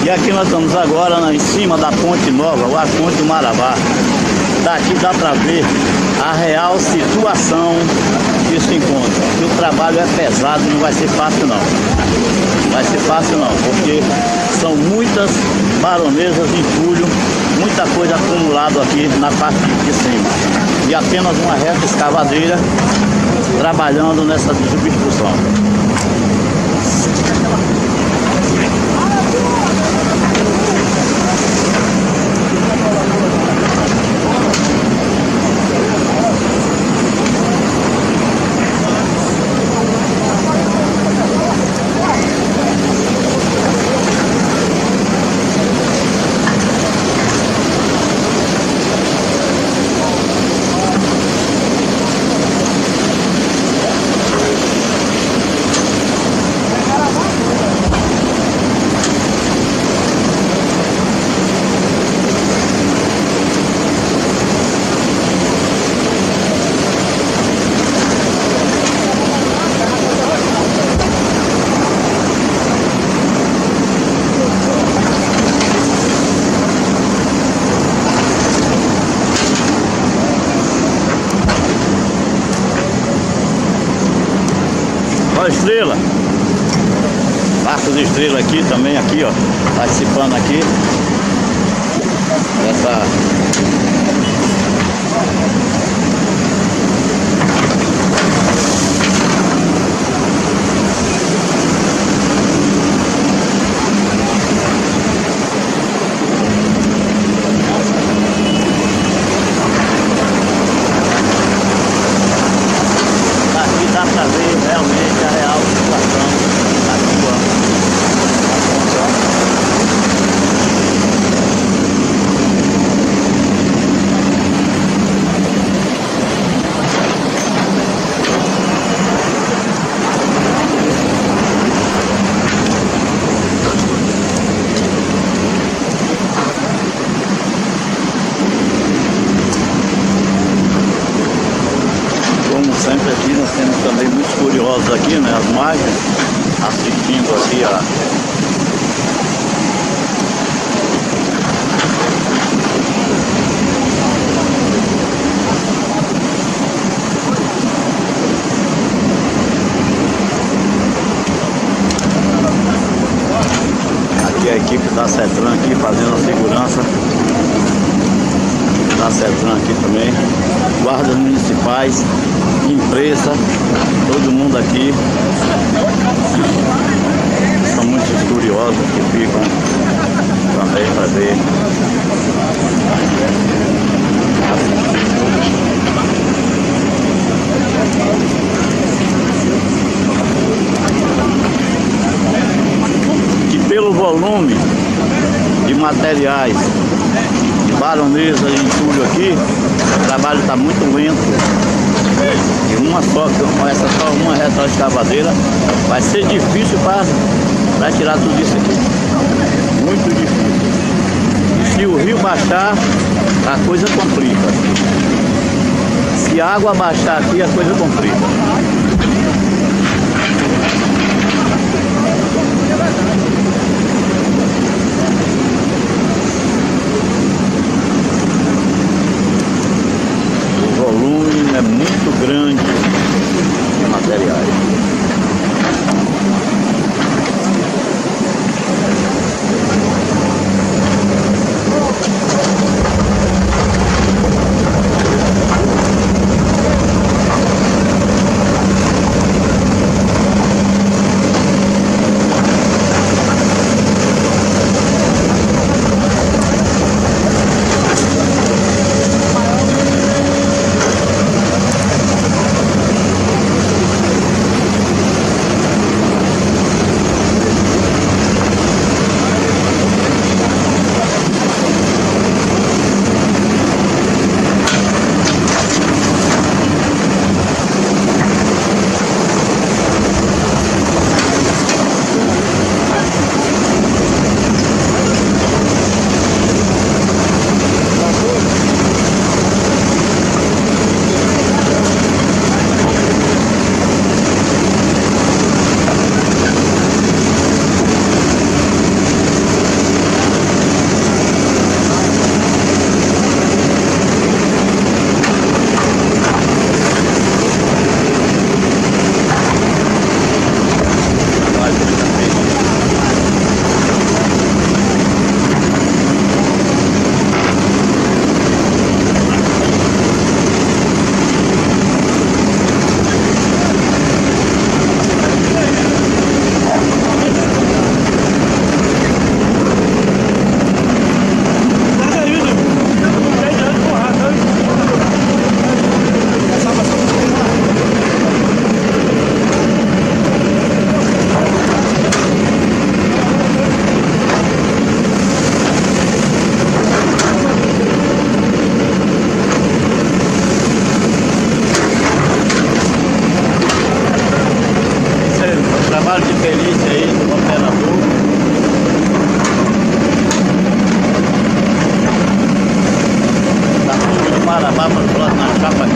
E aqui nós estamos agora em cima da Ponte Nova, ou a Ponte do Marabá. Daqui dá para ver a real situação que se encontra. E o trabalho é pesado, não vai ser fácil não. Vai ser fácil não, porque são muitas baronesas de entulho, muita coisa acumulada aqui na parte de cima. E apenas uma reta escavadeira trabalhando nessa substituição. Olha a estrela, Marcos Estrela aqui também, aqui ó, participando aqui dessa realmente a real situação da rua. Sempre aqui nós temos também muitos curiosos aqui, né, as margens, assistindo aqui aqui a equipe da CETRAN aqui fazendo a segurança da CETRAN aqui também, guardas municipais, empresa, todo mundo aqui. São muitos curiosos que ficam também para ver. Que pelo volume de materiais, de baronesa e entulho aqui, o trabalho está muito lento. E com essa só uma reta escavadeira vai ser difícil para tirar tudo isso aqui. Muito difícil. E se o rio baixar, a coisa complica. Se a água baixar aqui, a coisa complica. O volume é muito grande de materiais. Marabá para o próximo na chapa aqui.